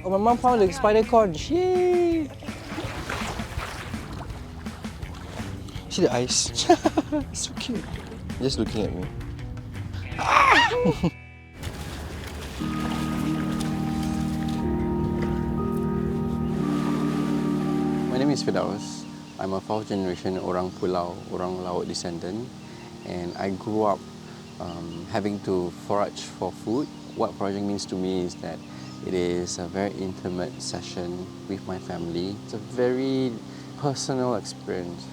Oh, my mom found the spider conch. Yay! See the eyes? So cute. Just looking at me. My name is Firdaus. I'm a fourth generation Orang Laut descendant, and I grew up having to forage for food. What foraging means to me is that it is a very intimate session with my family. It's a very personal experience.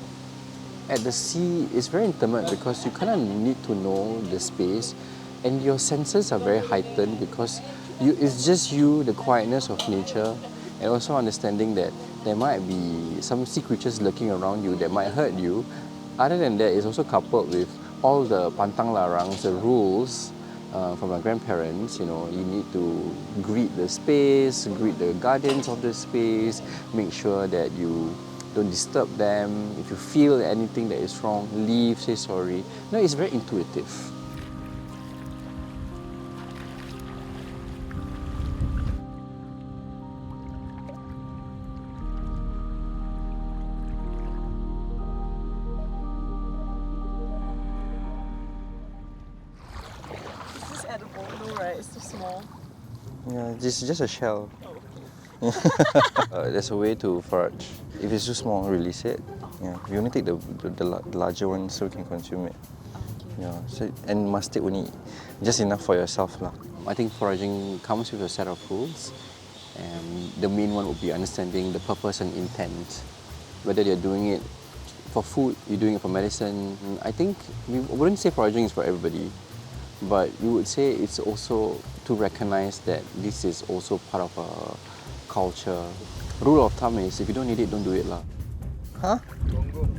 At the sea, it's very intimate because you kind of need to know the space, and your senses are very heightened because it's just you, the quietness of nature, and also understanding that there might be some sea creatures lurking around you that might hurt you. Other than that, it's also coupled with all the pantang larangs, the rules from my grandparents. You know, you need to greet the space, greet the guardians of the space, make sure that you don't disturb them. If you feel anything that is wrong, leave, say sorry. No, it's very intuitive. Is this edible? No, right? It's too small. Yeah, this is just a shell. There's a way to forage. If it's too small, release it. Yeah, we only take the larger one so we can consume it. Yeah, so, and must take only just enough for yourself lah. I think foraging comes with a set of rules, and the main one would be understanding the purpose and intent. Whether you're doing it for food, you're doing it for medicine. I think we wouldn't say foraging is for everybody, but we would say it's also to recognize that this is also part of a culture. Rule of thumb is if you don't need it, don't do it lah. Huh? Gonggong.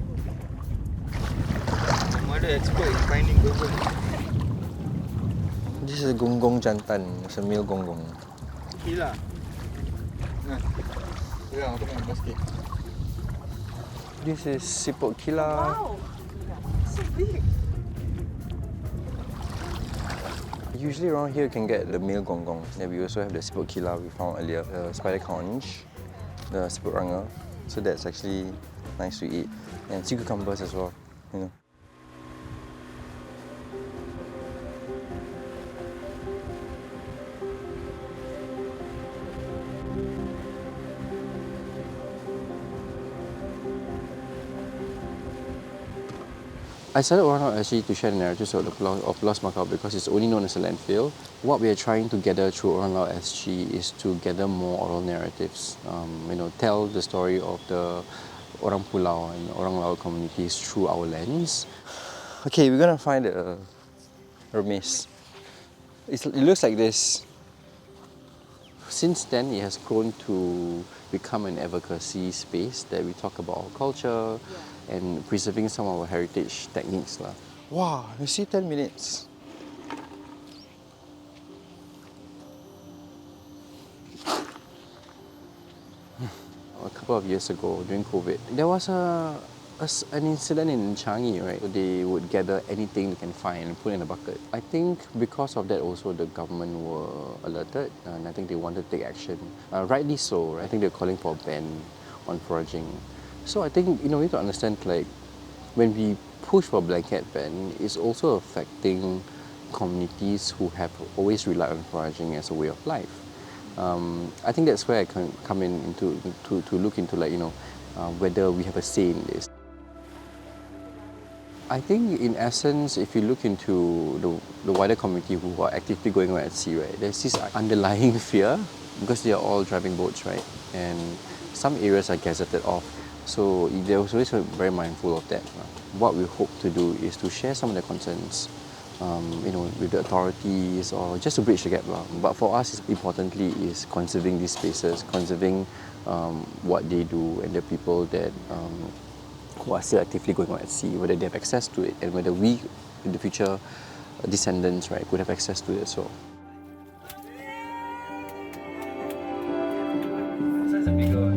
My mother expert in finding gonggong. This is a gonggong jantan. It's a male gonggong. Kila. Nah. Pegang aku main basket. This is siput kila. Wow! So big! Usually around here you can get the male gonggong. Then we also have the siput kila we found earlier, the spider conch, the siput ranga. So that's actually nice to eat. And sea cucumbers as well, you know. I started Orang Laut actually to share the narratives of Lost Macau because it's only known as a landfill. What we are trying to gather through Orang Laut SG is to gather more oral narratives. Tell the story of the Orang Pulau and Orang Laut communities through our lens. Okay, we're gonna find a remis. It looks like this. Since then, it has grown to become an advocacy space that we talk about our culture and preserving some of our heritage techniques. Wow, you see 10 minutes. A couple of years ago, during COVID, there was an incident in Changi, right? They would gather anything they can find and put in a bucket. I think because of that also the government were alerted and I think they wanted to take action. Rightly so, right? I think they're calling for a ban on foraging. So I think we need to understand when we push for a blanket ban, it's also affecting communities who have always relied on foraging as a way of life. I think that's where I can come in to look into whether we have a say in this. I think in essence, if you look into the wider community who are actively going around at sea, right, there's this underlying fear because they are all driving boats, right, and some areas are gazetted off. So they're always very mindful of that. What we hope to do is to share some of their concerns, with the authorities or just to bridge the gap. But for us, importantly, is conserving these spaces, conserving what they do and the people that who are still actively going on at sea, whether they have access to it and whether we, in the future, descendants, right, could have access to it as well. That's a bigger one.